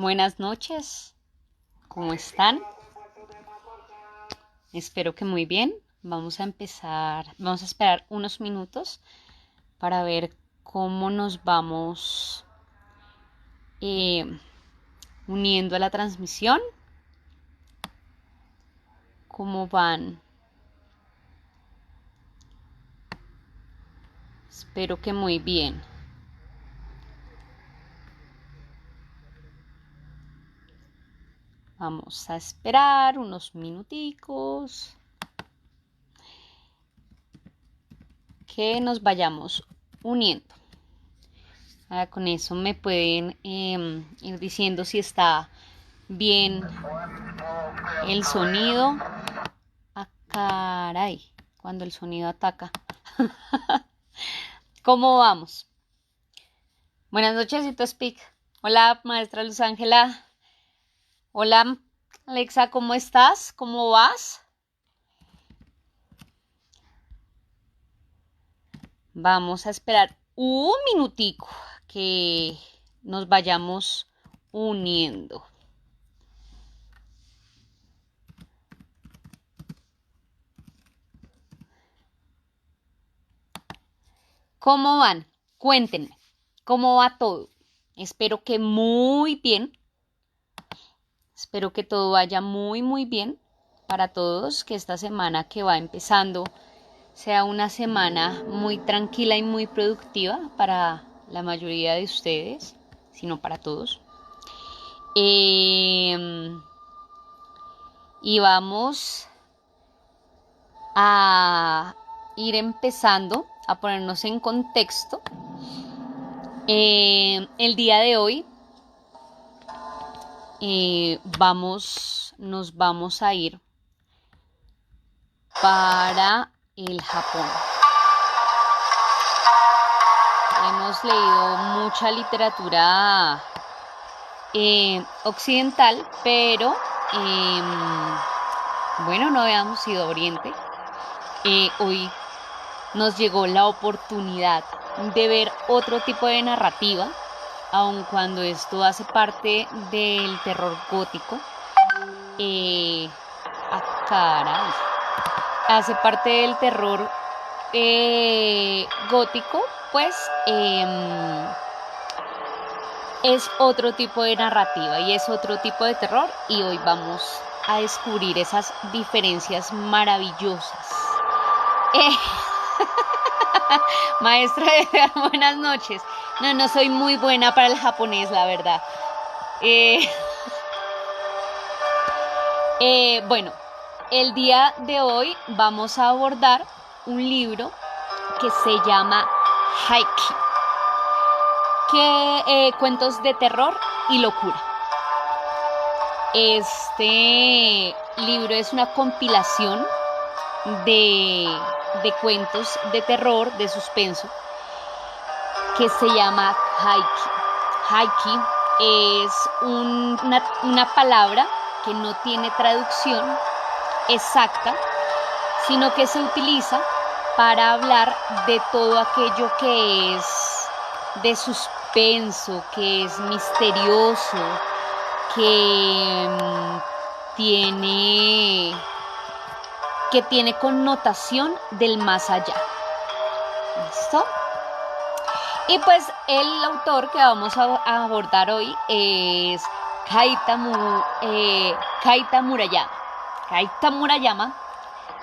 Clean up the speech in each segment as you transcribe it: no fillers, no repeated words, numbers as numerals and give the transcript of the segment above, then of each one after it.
Buenas noches, ¿cómo están? Espero que muy bien. Vamos a esperar unos minutos para ver cómo nos vamos eh, uniendo a la transmisión, cómo van. Espero que muy bien. Vamos a esperar unos minuticos que nos vayamos uniendo. Ahora con eso me pueden ir diciendo si está bien el sonido. Ah, caray, cuando el sonido ataca. ¿Cómo vamos? Buenas noches, Cito Speak. Hola, maestra Luz Ángela. Hola, Alexa, ¿cómo estás? ¿Cómo vas? Vamos a esperar un minutico que nos vayamos uniendo. ¿Cómo van? Cuéntenme, ¿cómo va todo? Espero que muy bien. Espero que todo vaya muy bien para todos, que esta semana que va empezando sea una semana muy tranquila y muy productiva para la mayoría de ustedes, sino para todos. Y vamos a ir empezando a ponernos en contexto. El día de hoy nos vamos a ir para el Japón. Hemos leído mucha literatura occidental, pero bueno, no habíamos ido a Oriente. Hoy nos llegó la oportunidad de ver otro tipo de narrativa, aun cuando esto hace parte del terror gótico. Caray, hace parte del terror gótico, pues es otro tipo de narrativa y es otro tipo de terror, y hoy vamos a descubrir esas diferencias maravillosas. Maestra, buenas noches. No soy muy buena para el japonés, la verdad. Bueno, el día de hoy vamos a abordar un libro que se llama Haiki, cuentos de terror y locura. Este libro es una compilación de cuentos de terror, de suspenso, que se llama Haiki. Haiki es una palabra que no tiene traducción exacta, sino que se utiliza para hablar de todo aquello que es de suspenso, que es misterioso, que tiene connotación del más allá. ¿Listo? Y pues el autor que vamos a abordar hoy es Keita Murayama. Keita Murayama,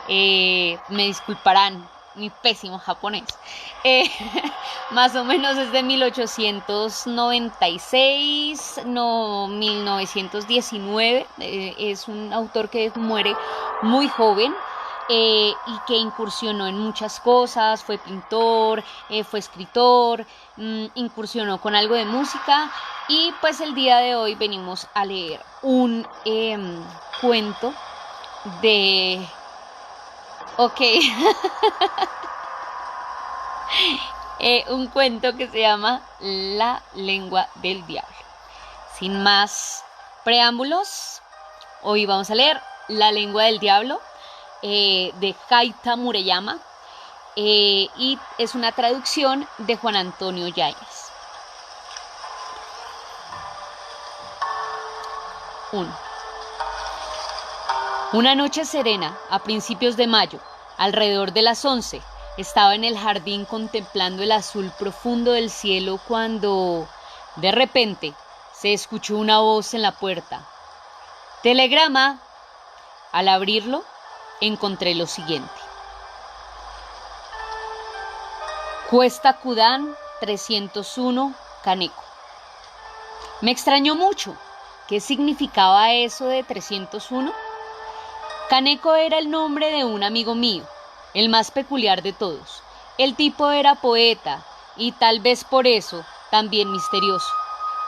me disculparán mi pésimo japonés, más o menos es de 1896, 1919, es un autor que muere muy joven. Y que incursionó en muchas cosas, fue pintor, fue escritor, incursionó con algo de música, y pues el día de hoy venimos a leer un cuento de... Ok, un cuento que se llama La lengua del diablo. Sin más preámbulos, hoy vamos a leer La lengua del diablo, de Keita Murayama, y es una traducción de Juan Antonio Yáñez. 1. Una noche serena, a principios de mayo, alrededor de las 11, estaba en el jardín contemplando el azul profundo del cielo cuando, de repente, se escuchó una voz en la puerta. ¡Telegrama! Al abrirlo, encontré lo siguiente. Cuesta Cudán 301, Caneco. Me extrañó mucho. ¿Qué significaba eso de 301? Caneco era el nombre de un amigo mío, el más peculiar de todos. El tipo era poeta y tal vez por eso también misterioso.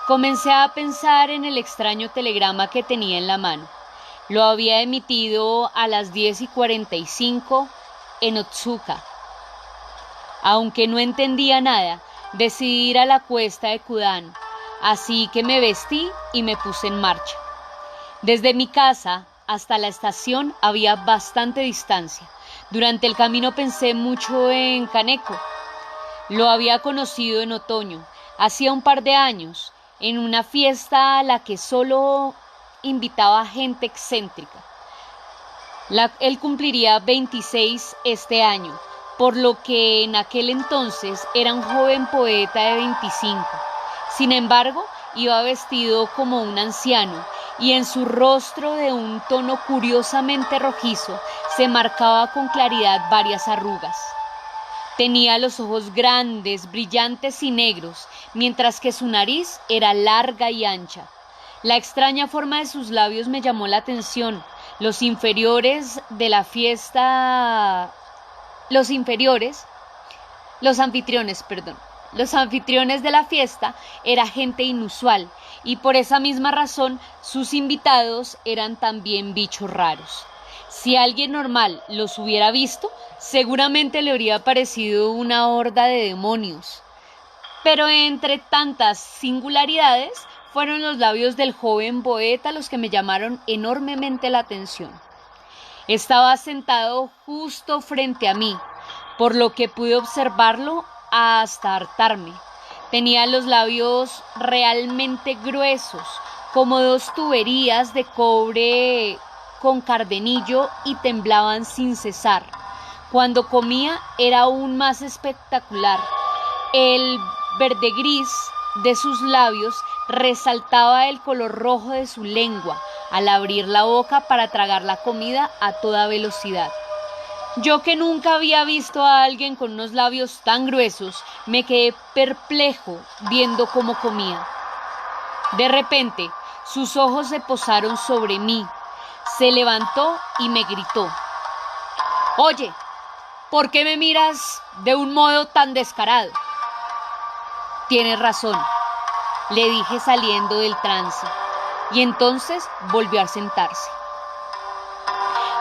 Comencé a pensar en el extraño telegrama que tenía en la mano. Lo había emitido a las 10:45 en Otsuka. Aunque no entendía nada, decidí ir a la cuesta de Kudán, así que me vestí y me puse en marcha. Desde mi casa hasta la estación había bastante distancia. Durante el camino pensé mucho en Kaneko. Lo había conocido en otoño, hacía un par de años, en una fiesta a la que solo invitaba gente excéntrica. Él cumpliría 26 este año, por lo que en aquel entonces era un joven poeta de 25. Sin embargo, iba vestido como un anciano y en su rostro de un tono curiosamente rojizo se marcaba con claridad varias arrugas. Tenía los ojos grandes, brillantes y negros, mientras que su nariz era larga y ancha. La extraña forma de sus labios me llamó la atención. Los anfitriones de la fiesta era gente inusual y por esa misma razón sus invitados eran también bichos raros. Si alguien normal los hubiera visto, seguramente le habría parecido una horda de demonios. Pero entre tantas singularidades, fueron los labios del joven poeta los que me llamaron enormemente la atención. Estaba sentado justo frente a mí, por lo que pude observarlo hasta hartarme. Tenía los labios realmente gruesos, como dos tuberías de cobre con cardenillo y temblaban sin cesar. Cuando comía era aún más espectacular. El verde gris de sus labios resaltaba el color rojo de su lengua al abrir la boca para tragar la comida a toda velocidad. Yo que nunca había visto a alguien con unos labios tan gruesos, me quedé perplejo viendo cómo comía. De repente, sus ojos se posaron sobre mí. Se levantó y me gritó: «Oye, ¿por qué me miras de un modo tan descarado?» «Tienes razón», le dije saliendo del trance, y entonces volvió a sentarse.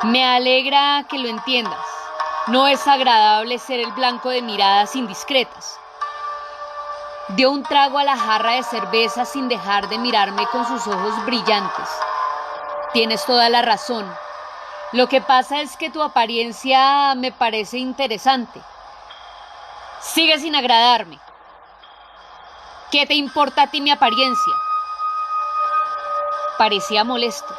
«Me alegra que lo entiendas. No es agradable ser el blanco de miradas indiscretas». Dio un trago a la jarra de cerveza sin dejar de mirarme con sus ojos brillantes. «Tienes toda la razón. Lo que pasa es que tu apariencia me parece interesante. Sigue sin agradarme. ¿Qué te importa a ti mi apariencia?» Parecía molesto.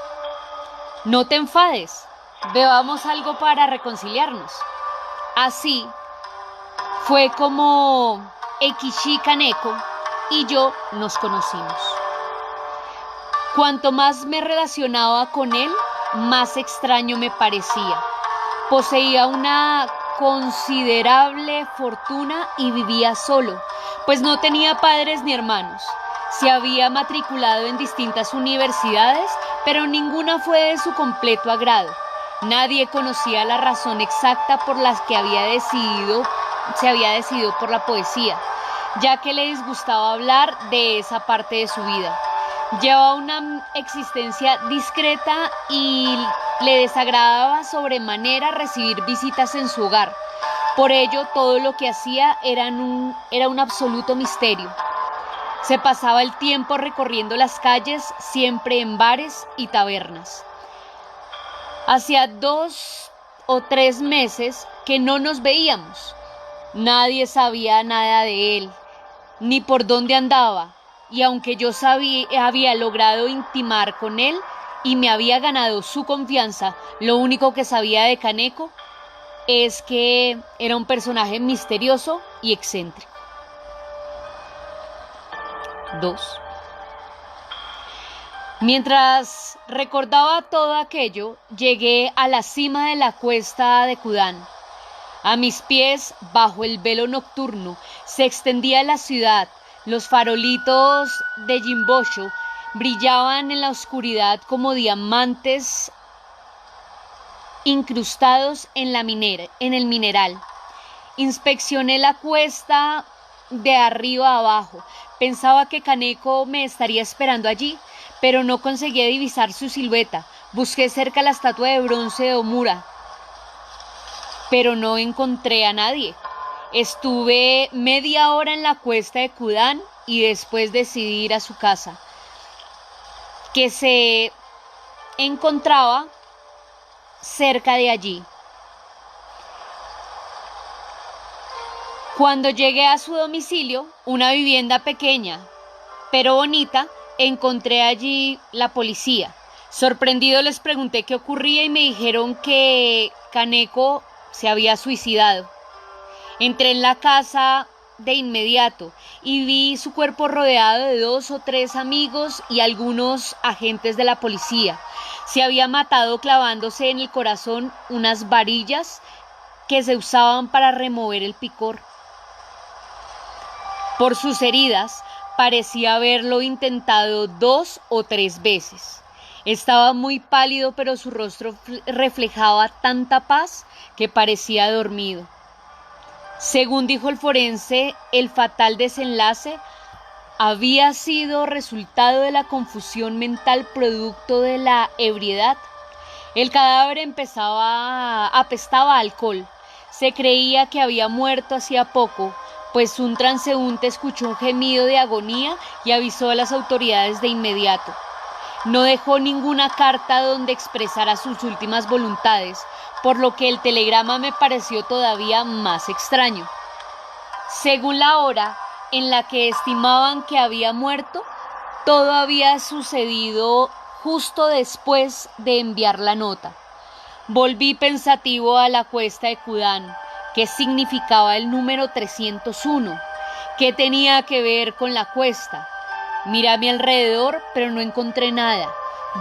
«No te enfades. Bebamos algo para reconciliarnos». Así fue como Eikichi Kaneko y yo nos conocimos. Cuanto más me relacionaba con él, más extraño me parecía. Poseía una considerable fortuna y vivía solo, pues no tenía padres ni hermanos. Se había matriculado en distintas universidades, pero ninguna fue de su completo agrado. Nadie conocía la razón exacta por la que se había decidido por la poesía, ya que le disgustaba hablar de esa parte de su vida. Llevaba una existencia discreta y le desagradaba sobremanera recibir visitas en su hogar. Por ello, todo lo que hacía era un absoluto misterio. Se pasaba el tiempo recorriendo las calles, siempre en bares y tabernas. Hacía 2 o 3 meses que no nos veíamos. Nadie sabía nada de él, ni por dónde andaba. y aunque yo había logrado intimar con él y me había ganado su confianza, lo único que sabía de Kaneko es que era un personaje misterioso y excéntrico. 2. Mientras recordaba todo aquello, llegué a la cima de la cuesta de Kudan. A mis pies, bajo el velo nocturno, se extendía la ciudad. Los farolitos de Jimbosho brillaban en la oscuridad como diamantes incrustados en el mineral. Inspeccioné la cuesta de arriba a abajo. Pensaba que Kaneko me estaría esperando allí, pero no conseguí divisar su silueta. Busqué cerca la estatua de bronce de Omura, pero no encontré a nadie. Estuve media hora en la cuesta de Kudan y después decidí ir a su casa, que se encontraba cerca de allí. Cuando llegué a su domicilio, una vivienda pequeña pero bonita, encontré allí la policía. Sorprendido les pregunté qué ocurría y me dijeron que Kaneko se había suicidado. Entré en la casa de inmediato y vi su cuerpo rodeado de 2 o 3 amigos y algunos agentes de la policía. Se había matado clavándose en el corazón unas varillas que se usaban para remover el picor. Por sus heridas, parecía haberlo intentado 2 o 3 veces. Estaba muy pálido, pero su rostro reflejaba tanta paz que parecía dormido. Según dijo el forense, el fatal desenlace había sido resultado de la confusión mental producto de la ebriedad. El cadáver apestaba a alcohol. Se creía que había muerto hacía poco, pues un transeúnte escuchó un gemido de agonía y avisó a las autoridades de inmediato. No dejó ninguna carta donde expresara sus últimas voluntades, por lo que el telegrama me pareció todavía más extraño. Según la hora en la que estimaban que había muerto, todo había sucedido justo después de enviar la nota. Volví pensativo a la cuesta de Kudan. ¿Qué significaba el número 301? ¿Qué tenía que ver con la cuesta? Miré a mi alrededor, pero no encontré nada.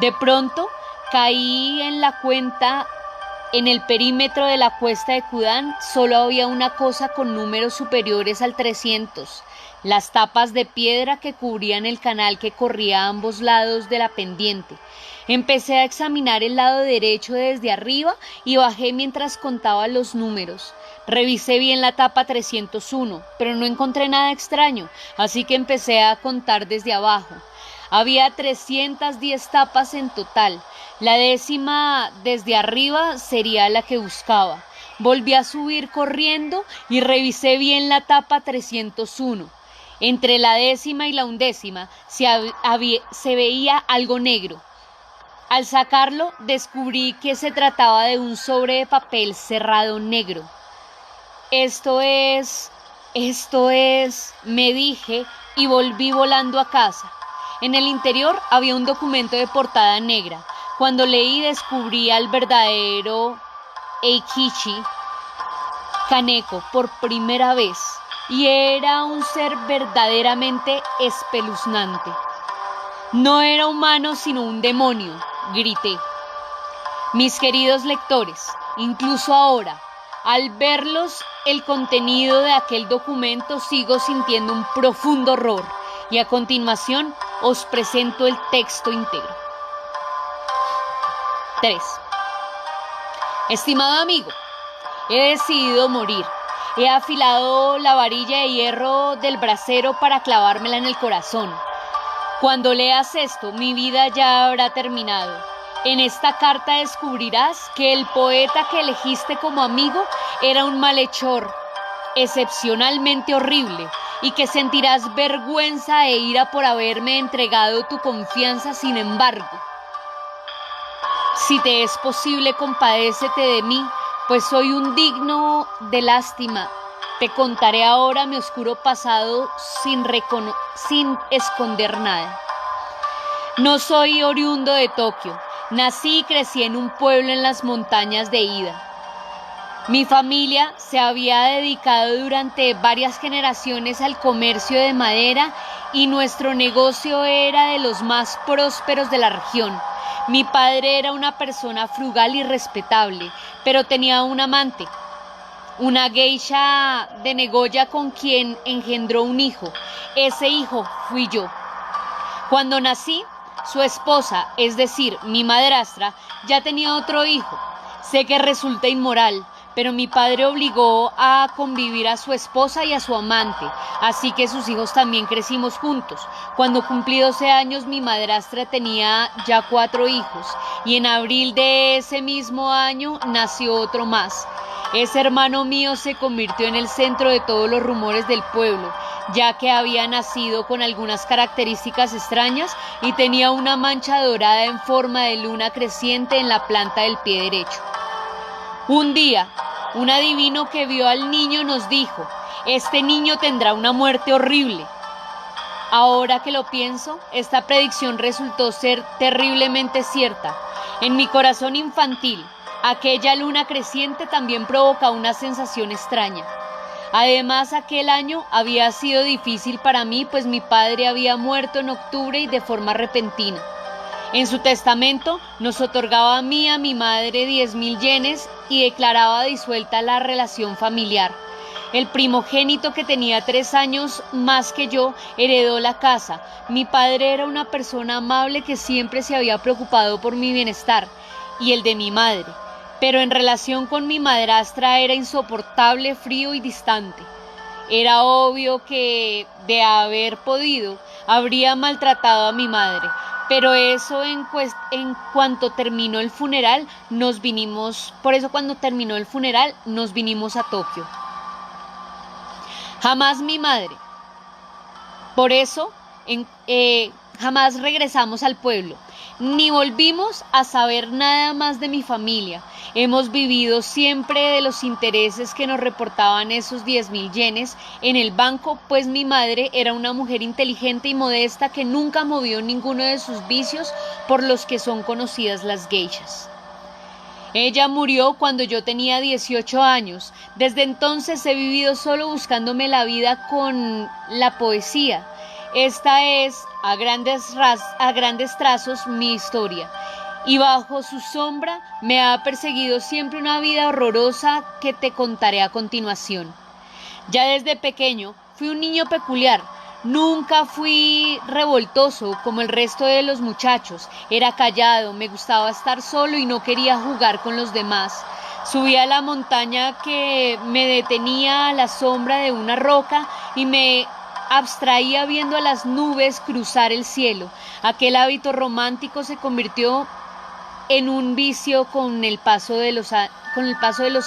De pronto, caí en la cuenta. En el perímetro de la cuesta de Kudan solo había una cosa con números superiores al 300, las tapas de piedra que cubrían el canal que corría a ambos lados de la pendiente. Empecé a examinar el lado derecho desde arriba y bajé mientras contaba los números. Revisé bien la tapa 301, pero no encontré nada extraño, así que empecé a contar desde abajo. Había 310 tapas en total. La 10ª desde arriba sería la que buscaba. Volví a subir corriendo y revisé bien la tapa 301. Entre la 10ª y la 11ª se veía algo negro. Al sacarlo, descubrí que se trataba de un sobre de papel cerrado negro. Esto es, me dije y volví volando a casa. En el interior había un documento de portada negra. Cuando leí descubrí al verdadero Eikichi Kaneko por primera vez y era un ser verdaderamente espeluznante. No era humano sino un demonio, grité. Mis queridos lectores, incluso ahora, al verlos el contenido de aquel documento sigo sintiendo un profundo horror y a continuación os presento el texto íntegro. 3. Estimado amigo, he decidido morir. He afilado la varilla de hierro del brasero para clavármela en el corazón. Cuando leas esto, mi vida ya habrá terminado. En esta carta descubrirás que el poeta que elegiste como amigo era un malhechor, excepcionalmente horrible, y que sentirás vergüenza e ira por haberme entregado tu confianza. Sin embargo, si te es posible, compadécete de mí, pues soy un digno de lástima Te contaré ahora mi oscuro pasado sin esconder nada. No soy oriundo de Tokio. Nací y crecí en un pueblo en las montañas de Ida. Mi familia se había dedicado durante varias generaciones al comercio de madera y nuestro negocio era de los más prósperos de la región. Mi padre era una persona frugal y respetable, pero tenía un amante, una geisha de Nagoya con quien engendró un hijo. Ese hijo fui yo. Cuando nací, su esposa, es decir, mi madrastra, ya tenía otro hijo. Sé que resulta inmoral, pero mi padre obligó a convivir a su esposa y a su amante, así que sus hijos también crecimos juntos. Cuando cumplí 12 años, mi madrastra tenía ya 4 hijos, y en abril de ese mismo año nació otro más. Ese hermano mío se convirtió en el centro de todos los rumores del pueblo, ya que había nacido con algunas características extrañas y tenía una mancha dorada en forma de luna creciente en la planta del pie derecho. Un día, un adivino que vio al niño nos dijo: este niño tendrá una muerte horrible. Ahora que lo pienso, esta predicción resultó ser terriblemente cierta. En mi corazón infantil, aquella luna creciente también provoca una sensación extraña. Además, aquel año había sido difícil para mí, pues mi padre había muerto en octubre y de forma repentina. En su testamento nos otorgaba a mí y a mi madre 10.000 yenes y declaraba disuelta la relación familiar. El primogénito, que tenía 3 años más que yo, heredó la casa. Mi padre era una persona amable que siempre se había preocupado por mi bienestar y el de mi madre, pero en relación con mi madrastra era insoportable, frío y distante. Era obvio que, de haber podido, habría maltratado a mi madre, pero eso en cuanto terminó el funeral, cuando terminó el funeral, nos vinimos a Tokio. Jamás mi madre. Por eso, jamás regresamos al pueblo, ni volvimos a saber nada más de mi familia. Hemos vivido siempre de los intereses que nos reportaban esos 10.000 yenes en el banco, pues mi madre era una mujer inteligente y modesta que nunca movió ninguno de sus vicios por los que son conocidas las geishas. Ella murió cuando yo tenía 18 años. Desde entonces he vivido solo buscándome la vida con la poesía. Esta es, a grandes trazos, mi historia. Y bajo su sombra me ha perseguido siempre una vida horrorosa que te contaré a continuación. Ya desde pequeño fui un niño peculiar. Nunca fui revoltoso como el resto de los muchachos. Era callado, me gustaba estar solo y no quería jugar con los demás. Subía a la montaña que me detenía a la sombra de una roca y me abstraía viendo a las nubes cruzar el cielo. Aquel hábito romántico se convirtió en un vicio con el paso de los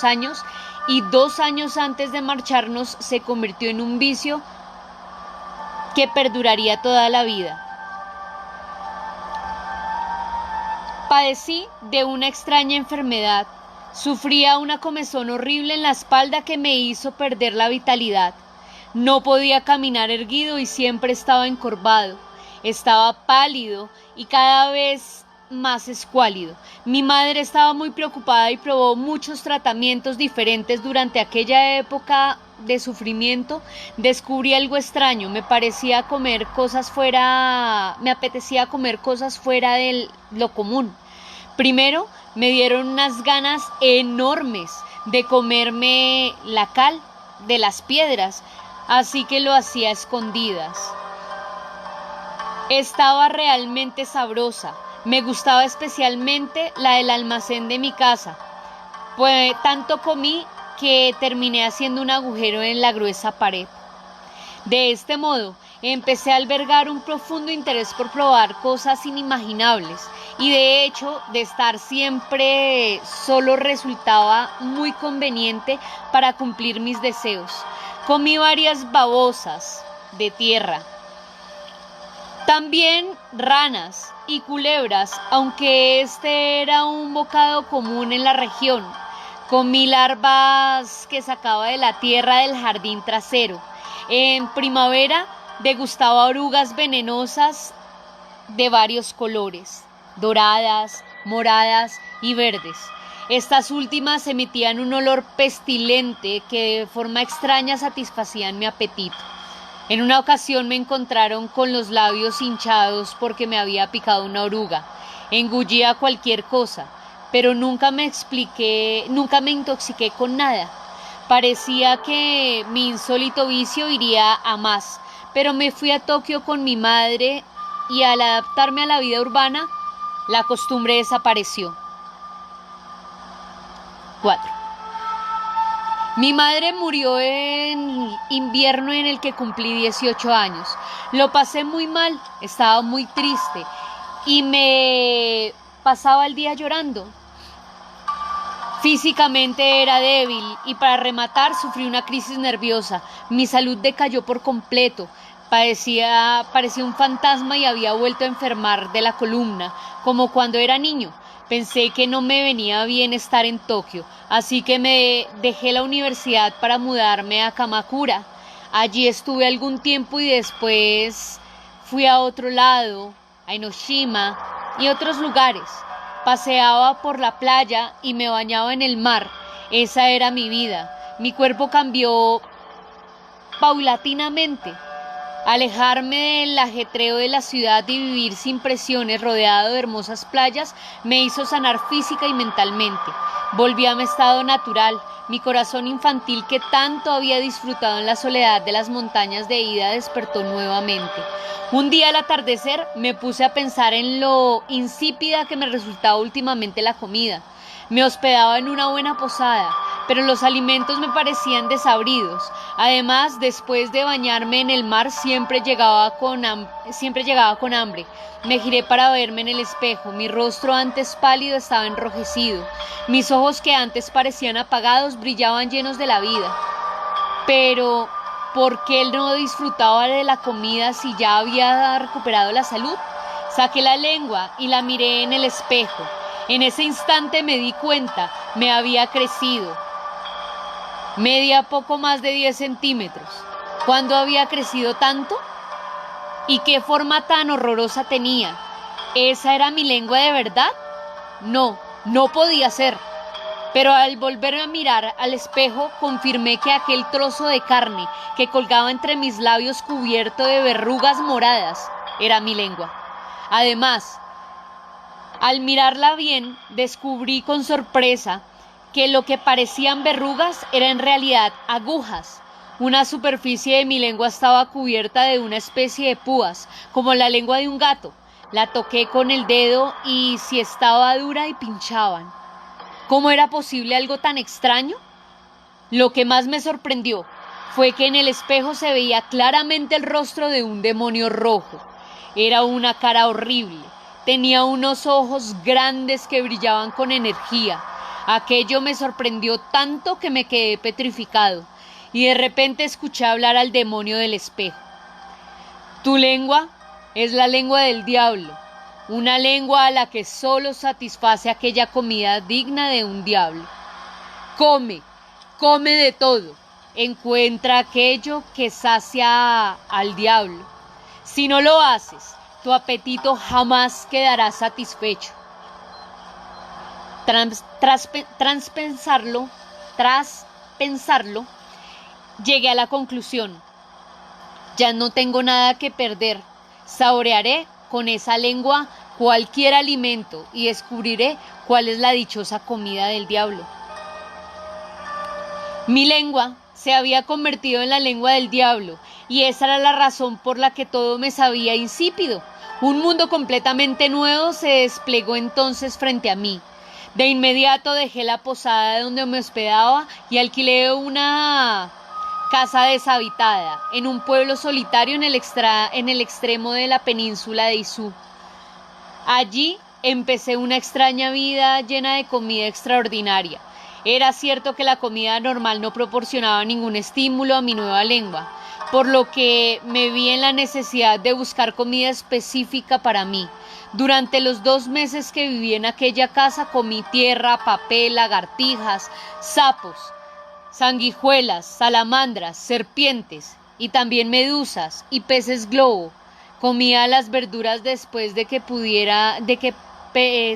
años, y 2 años antes de marcharnos se convirtió en un vicio que perduraría toda la vida. Padecí de una extraña enfermedad. Sufría una comezón horrible en la espalda que me hizo perder la vitalidad. No podía caminar erguido y siempre estaba encorvado. Estaba pálido y cada vez más escuálido. Mi madre estaba muy preocupada y probó muchos tratamientos diferentes durante aquella época de sufrimiento. Descubrí algo extraño. Me apetecía comer cosas fuera de lo común. Primero me dieron unas ganas enormes de comerme la cal de las piedras, así que lo hacía a escondidas. Estaba realmente sabrosa. Me gustaba especialmente la del almacén de mi casa. Pues tanto comí que terminé haciendo un agujero en la gruesa pared. De este modo, empecé a albergar un profundo interés por probar cosas inimaginables, y de hecho, de estar siempre solo resultaba muy conveniente para cumplir mis deseos. Comí varias babosas de tierra, también ranas y culebras, aunque este era un bocado común en la región. Comí larvas que sacaba de la tierra del jardín trasero. En primavera degustaba orugas venenosas de varios colores, doradas, moradas y verdes. Estas últimas emitían un olor pestilente que de forma extraña satisfacían mi apetito. En una ocasión me encontraron con los labios hinchados porque me había picado una oruga. Engullía cualquier cosa, pero nunca me intoxiqué con nada. Parecía que mi insólito vicio iría a más, pero me fui a Tokio con mi madre y al adaptarme a la vida urbana, la costumbre desapareció. 4. Mi madre murió en invierno en el que cumplí 18 años. Lo pasé muy mal, estaba muy triste y me pasaba el día llorando. Físicamente era débil y para rematar sufrí una crisis nerviosa. Mi salud decayó por completo. Parecía un fantasma y había vuelto a enfermar de la columna, como cuando era niño. Pensé que no me venía bien estar en Tokio, así que me dejé la universidad para mudarme a Kamakura. Allí estuve algún tiempo y después fui a otro lado, a Enoshima y otros lugares. Paseaba por la playa y me bañaba en el mar. Esa era mi vida. Mi cuerpo cambió paulatinamente. Alejarme del ajetreo de la ciudad y vivir sin presiones rodeado de hermosas playas me hizo sanar física y mentalmente. Volví a mi estado natural. Mi corazón infantil que tanto había disfrutado en la soledad de las montañas de Ida despertó nuevamente. Un día al atardecer me puse a pensar en lo insípida que me resultaba últimamente la comida. Me hospedaba en una buena posada, pero los alimentos me parecían desabridos. Además, después de bañarme en el mar, siempre llegaba con hambre. Me giré para verme en el espejo. Mi rostro antes pálido estaba enrojecido. Mis ojos que antes parecían apagados brillaban llenos de la vida. Pero, ¿por qué no disfrutaba de la comida si ya había recuperado la salud? Saqué la lengua y la miré en el espejo. En ese instante me di cuenta, me había crecido. Medía poco más de 10 centímetros. ¿Cuándo había crecido tanto? ¿Y qué forma tan horrorosa tenía? ¿Esa era mi lengua de verdad? No, no podía ser. Pero al volverme a mirar al espejo, confirmé que aquel trozo de carne que colgaba entre mis labios cubierto de verrugas moradas era mi lengua. Además, al mirarla bien, descubrí con sorpresa que lo que parecían verrugas era en realidad agujas. Una superficie de mi lengua estaba cubierta de una especie de púas, como la lengua de un gato. La toqué con el dedo y si estaba dura y pinchaban. ¿Cómo era posible algo tan extraño? Lo que más me sorprendió fue que en el espejo se veía claramente el rostro de un demonio rojo. Era una cara horrible. Tenía unos ojos grandes que brillaban con energía. Aquello me sorprendió tanto que me quedé petrificado y de repente escuché hablar al demonio del espejo. Tu lengua es la lengua del diablo, una lengua a la que solo satisface aquella comida digna de un diablo. Come, come de todo, encuentra aquello que sacia al diablo. Si no lo haces, tu apetito jamás quedará satisfecho. Tras pensarlo, llegué a la conclusión. Ya no tengo nada que perder. Saborearé con esa lengua cualquier alimento y descubriré cuál es la dichosa comida del diablo. Mi lengua se había convertido en la lengua del diablo y esa era la razón por la que todo me sabía insípido. Un mundo completamente nuevo se desplegó entonces frente a mí. De inmediato dejé la posada donde me hospedaba y alquilé una casa deshabitada en un pueblo solitario en el extremo de la península de Izu. Allí empecé una extraña vida llena de comida extraordinaria. Era cierto que la comida normal no proporcionaba ningún estímulo a mi nueva lengua. por lo que me vi en la necesidad de buscar comida específica para mí. Durante los 2 meses que viví en aquella casa comí tierra, papel, lagartijas, sapos, sanguijuelas, salamandras, serpientes y también medusas y peces globo. Comía las verduras después de que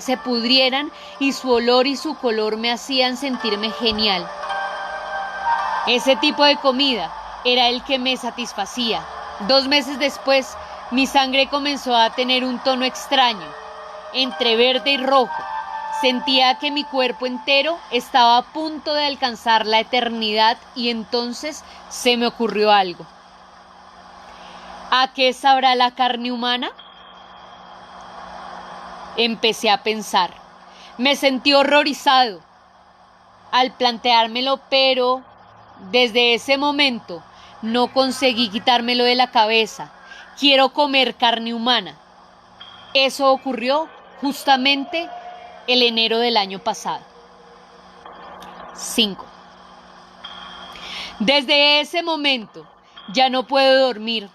se pudrieran, y su olor y su color me hacían sentirme genial. Ese tipo de comida era el que me satisfacía. 2 meses después, mi sangre comenzó a tener un tono extraño, entre verde y rojo. Sentía que mi cuerpo entero estaba a punto de alcanzar la eternidad, y entonces se me ocurrió algo. ¿A qué sabrá la carne humana? Empecé a pensar. Me sentí horrorizado al planteármelo, pero desde ese momento no conseguí quitármelo de la cabeza. Quiero comer carne humana. Eso ocurrió justamente el enero del año pasado. 5. Desde ese momento ya no puedo dormir.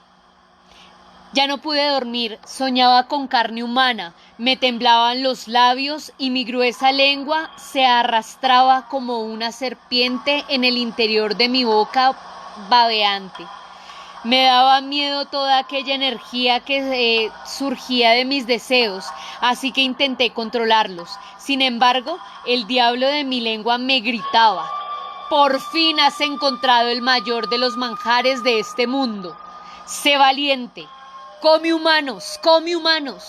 Ya no pude dormir, soñaba con carne humana, me temblaban los labios y mi gruesa lengua se arrastraba como una serpiente en el interior de mi boca babeante. Me daba miedo toda aquella energía que surgía de mis deseos, así que intenté controlarlos. Sin embargo, el diablo de mi lengua me gritaba: «Por fin has encontrado el mayor de los manjares de este mundo. Sé valiente. Come humanos, come humanos».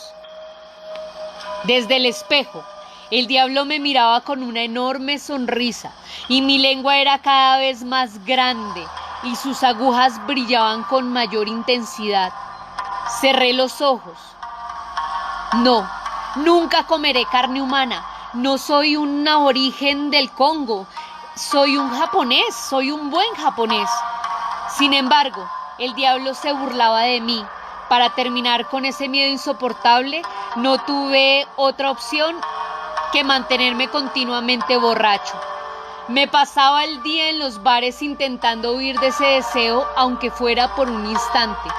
Desde el espejo, el diablo me miraba con una enorme sonrisa y mi lengua era cada vez más grande y sus agujas brillaban con mayor intensidad. Cerré los ojos. No, nunca comeré carne humana. No soy un aborigen del Congo. Soy un japonés, soy un buen japonés. Sin embargo, el diablo se burlaba de mí. Para terminar con ese miedo insoportable, no tuve otra opción que mantenerme continuamente borracho. Me pasaba el día en los bares intentando huir de ese deseo, aunque fuera por un instante.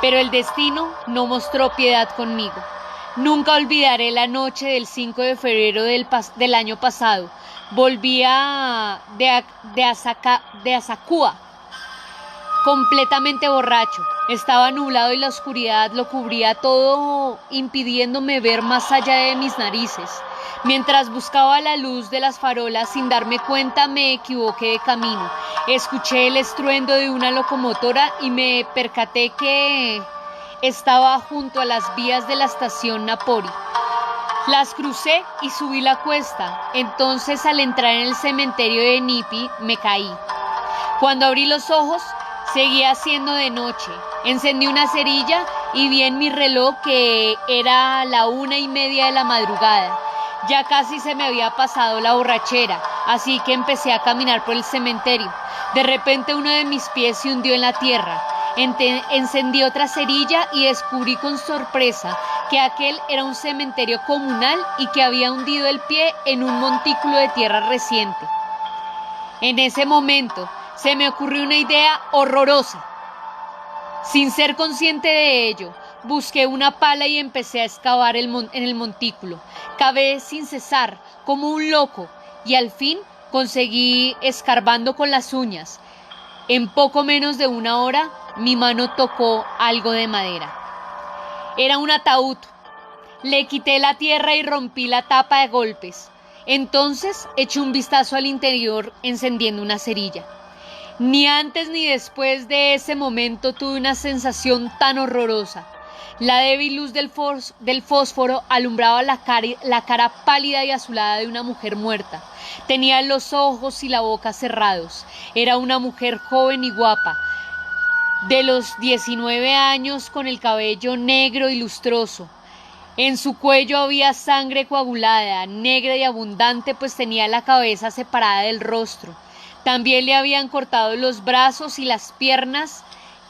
Pero el destino no mostró piedad conmigo. Nunca olvidaré la noche del 5 de febrero del año pasado. Volvía de Asakura, completamente borracho. Estaba nublado y la oscuridad lo cubría todo, impidiéndome ver más allá de mis narices. Mientras buscaba la luz de las farolas, sin darme cuenta, me equivoqué de camino. Escuché el estruendo de una locomotora y me percaté que estaba junto a las vías de la estación Napori. Las crucé y subí la cuesta. Entonces, al entrar en el cementerio de Nipi, me caí. Cuando abrí los ojos, seguía siendo de noche. Encendí una cerilla y vi en mi reloj que era la 1:30 de la madrugada. Ya casi se me había pasado la borrachera, así que empecé a caminar por el cementerio. De repente uno de mis pies se hundió en la tierra. Encendí otra cerilla y descubrí con sorpresa que aquel era un cementerio comunal y que había hundido el pie en un montículo de tierra reciente. En ese momento se me ocurrió una idea horrorosa. Sin ser consciente de ello, busqué una pala y empecé a excavar en el montículo. Cavé sin cesar, como un loco, y al fin conseguí escarbando con las uñas. En poco menos de 1 hora, mi mano tocó algo de madera. Era un ataúd. Le quité la tierra y rompí la tapa de golpes. Entonces eché un vistazo al interior encendiendo una cerilla. Ni antes ni después de ese momento tuve una sensación tan horrorosa. La débil luz del fósforo alumbraba la cara pálida y azulada de una mujer muerta. Tenía los ojos y la boca cerrados. Era una mujer joven y guapa, de los 19 años, con el cabello negro y lustroso. En su cuello había sangre coagulada, negra y abundante, pues tenía la cabeza separada del rostro. También le habían cortado los brazos y las piernas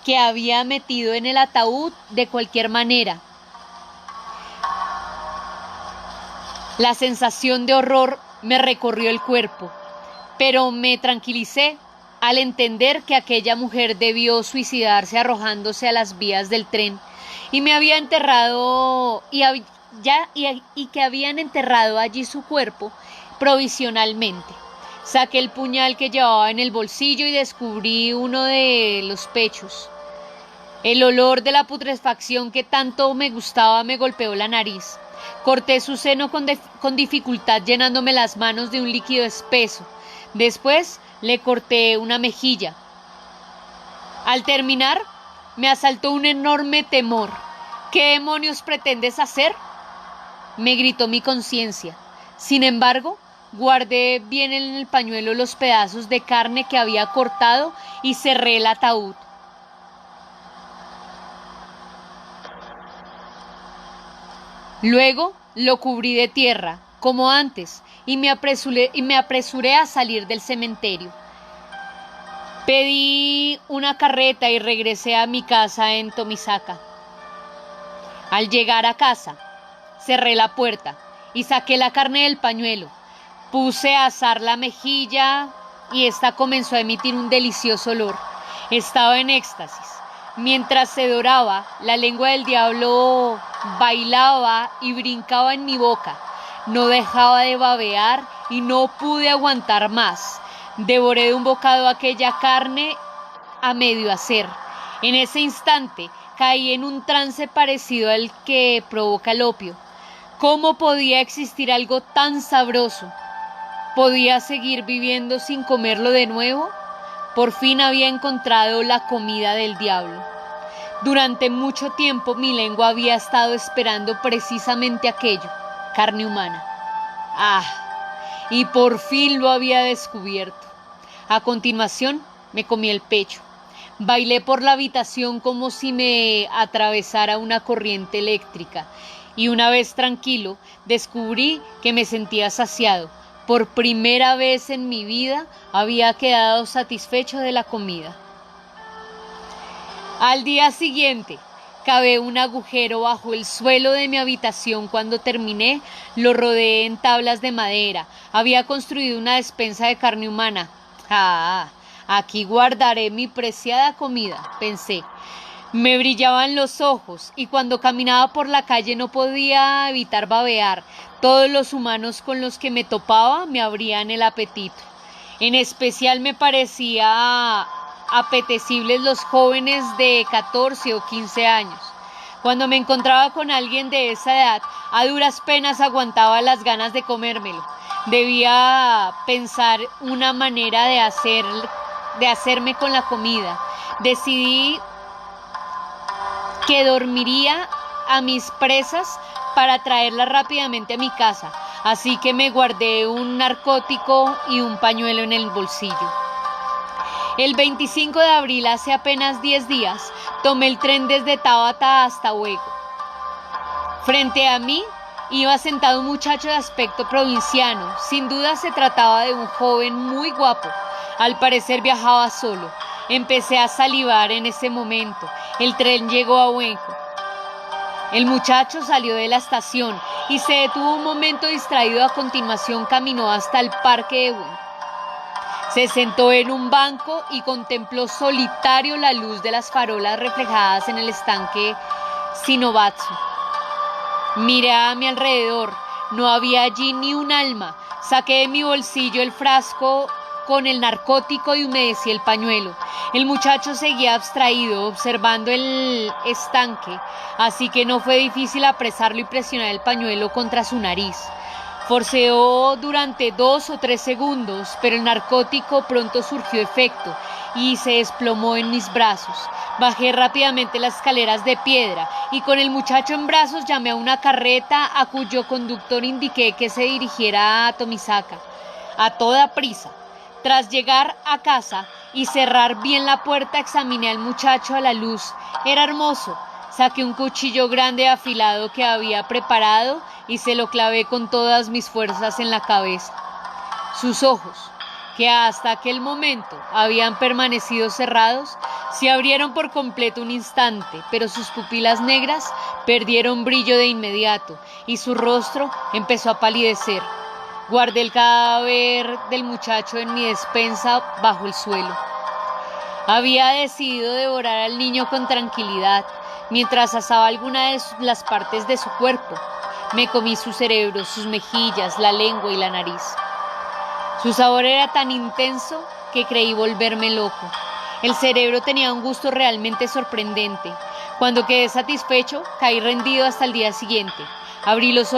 que había metido en el ataúd de cualquier manera. La sensación de horror me recorrió el cuerpo, pero me tranquilicé al entender que aquella mujer debió suicidarse arrojándose a las vías del tren y me había enterrado y que habían enterrado allí su cuerpo provisionalmente. Saqué el puñal que llevaba en el bolsillo y descubrí uno de los pechos. El olor de la putrefacción que tanto me gustaba me golpeó la nariz. Corté su seno con dificultad, llenándome las manos de un líquido espeso. Después le corté una mejilla. Al terminar, me asaltó un enorme temor. ¿Qué demonios pretendes hacer?, me gritó mi conciencia. Sin embargo, guardé bien en el pañuelo los pedazos de carne que había cortado y cerré el ataúd. Luego lo cubrí de tierra, como antes, y me apresuré a salir del cementerio. Pedí una carreta y regresé a mi casa en Tomisaka. Al llegar a casa, cerré la puerta y saqué la carne del pañuelo. Puse a asar la mejilla y esta comenzó a emitir un delicioso olor. Estaba en éxtasis. Mientras se doraba, la lengua del diablo bailaba y brincaba en mi boca. No dejaba de babear y no pude aguantar más. Devoré de un bocado aquella carne a medio hacer. En ese instante caí en un trance parecido al que provoca el opio. ¿Cómo podía existir algo tan sabroso? ¿Podía seguir viviendo sin comerlo de nuevo? Por fin había encontrado la comida del diablo. Durante mucho tiempo mi lengua había estado esperando precisamente aquello, carne humana. ¡Ah! Y por fin lo había descubierto. A continuación me comí el pecho. Bailé por la habitación como si me atravesara una corriente eléctrica. Y una vez tranquilo, descubrí que me sentía saciado. Por primera vez en mi vida había quedado satisfecho de la comida. Al día siguiente, cavé un agujero bajo el suelo de mi habitación. Cuando terminé, lo rodeé en tablas de madera. Había construido una despensa de carne humana. Aquí guardaré mi preciada comida, pensé. Me brillaban los ojos y cuando caminaba por la calle no podía evitar babear. Todos los humanos con los que me topaba me abrían el apetito. En especial me parecía apetecibles los jóvenes de 14 o 15 años. Cuando me encontraba con alguien de esa edad, a duras penas aguantaba las ganas de comérmelo. Debía pensar una manera de hacerme con la comida. Decidí que dormiría a mis presas para traerlas rápidamente a mi casa, así que me guardé un narcótico y un pañuelo en el bolsillo. El 25 de abril, hace apenas 10 días, tomé el tren desde Tabata hasta Uego. Frente a mí iba sentado un muchacho de aspecto provinciano. Sin duda se trataba de un joven muy guapo. Al parecer viajaba solo. Empecé a salivar en ese momento. El tren llegó a Uego. El muchacho salió de la estación y se detuvo un momento distraído. A continuación caminó hasta el parque de Uego. Se sentó en un banco y contempló solitario la luz de las farolas reflejadas en el estanque Shinobatsu. Miré a mi alrededor. No había allí ni un alma. Saqué de mi bolsillo el frasco con el narcótico y humedecí el pañuelo. El muchacho seguía abstraído, observando el estanque, así que no fue difícil apresarlo y presionar el pañuelo contra su nariz. Forceó durante 2 o 3 segundos, pero el narcótico pronto surgió efecto y se desplomó en mis brazos. Bajé rápidamente las escaleras de piedra y con el muchacho en brazos llamé a una carreta a cuyo conductor indiqué que se dirigiera a Tomisaka a toda prisa. Tras llegar a casa y cerrar bien la puerta, examiné al muchacho a la luz. Era hermoso. Saqué un cuchillo grande afilado que había preparado y se lo clavé con todas mis fuerzas en la cabeza. Sus ojos, que hasta aquel momento habían permanecido cerrados, se abrieron por completo un instante, pero sus pupilas negras perdieron brillo de inmediato y su rostro empezó a palidecer. Guardé el cadáver del muchacho en mi despensa bajo el suelo. Había decidido devorar al niño con tranquilidad, mientras asaba alguna de las partes de su cuerpo. Me comí su cerebro, sus mejillas, la lengua y la nariz. Su sabor era tan intenso que creí volverme loco. El cerebro tenía un gusto realmente sorprendente. Cuando quedé satisfecho, caí rendido hasta el día siguiente. Abrí los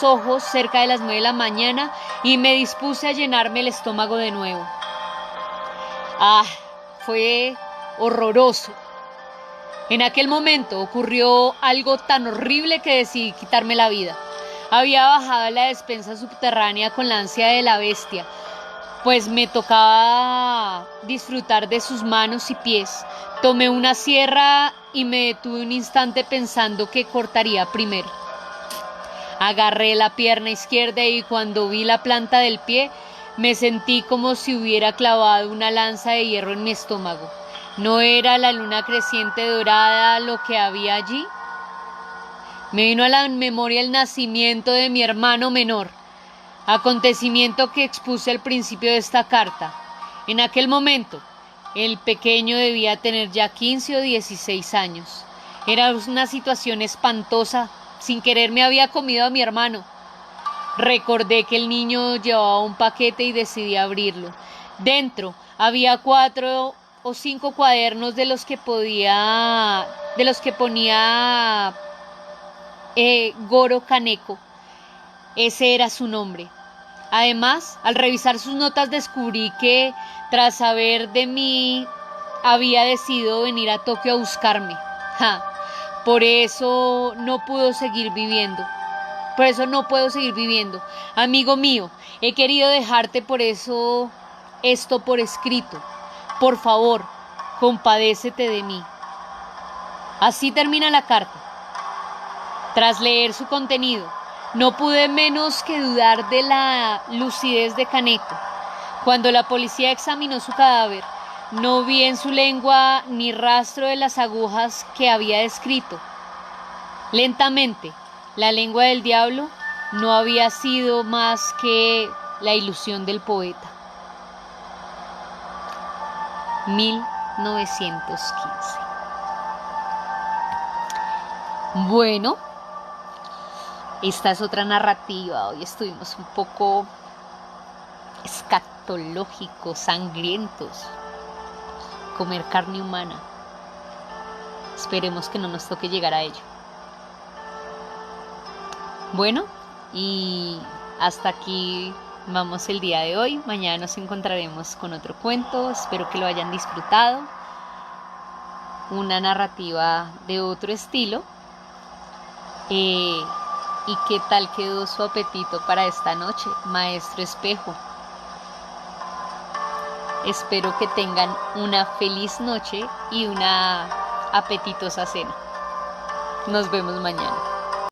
ojos cerca de las 9 de la mañana y me dispuse a llenarme el estómago de nuevo. Fue horroroso. En aquel momento ocurrió algo tan horrible que decidí quitarme la vida. Había bajado a la despensa subterránea con la ansia de la bestia, pues me tocaba disfrutar de sus manos y pies. Tomé una sierra y me detuve un instante pensando qué cortaría primero. Agarré la pierna izquierda y cuando vi la planta del pie, me sentí como si hubiera clavado una lanza de hierro en mi estómago. ¿No era la luna creciente dorada lo que había allí? Me vino a la memoria el nacimiento de mi hermano menor, acontecimiento que expuse al principio de esta carta. En aquel momento, el pequeño debía tener ya 15 o 16 años. Era una situación espantosa. Sin querer me había comido a mi hermano. Recordé que el niño llevaba un paquete y decidí abrirlo. Dentro había 4 o 5 cuadernos de los que ponía Goro Kaneko. Ese era su nombre. Además, al revisar sus notas descubrí que, tras saber de mí, había decidido venir a Tokio a buscarme. Por eso no puedo seguir viviendo. Amigo mío, he querido dejarte esto por escrito. Por favor, compadécete de mí. Así termina la carta. Tras leer su contenido, no pude menos que dudar de la lucidez de Kaneko. Cuando la policía examinó su cadáver, no vi en su lengua ni rastro de las agujas que había descrito. Lentamente, la lengua del diablo no había sido más que la ilusión del poeta. 1915. Bueno, esta es otra narrativa. Hoy estuvimos un poco escatológicos, sangrientos. Comer carne humana. Esperemos que no nos toque llegar a ello. Bueno, y hasta aquí vamos el día de hoy. Mañana nos encontraremos con otro cuento. Espero que lo hayan disfrutado. Una narrativa de otro estilo. ¿Y qué tal quedó su apetito para esta noche, maestro espejo? Espero que tengan una feliz noche y una apetitosa cena. Nos vemos mañana.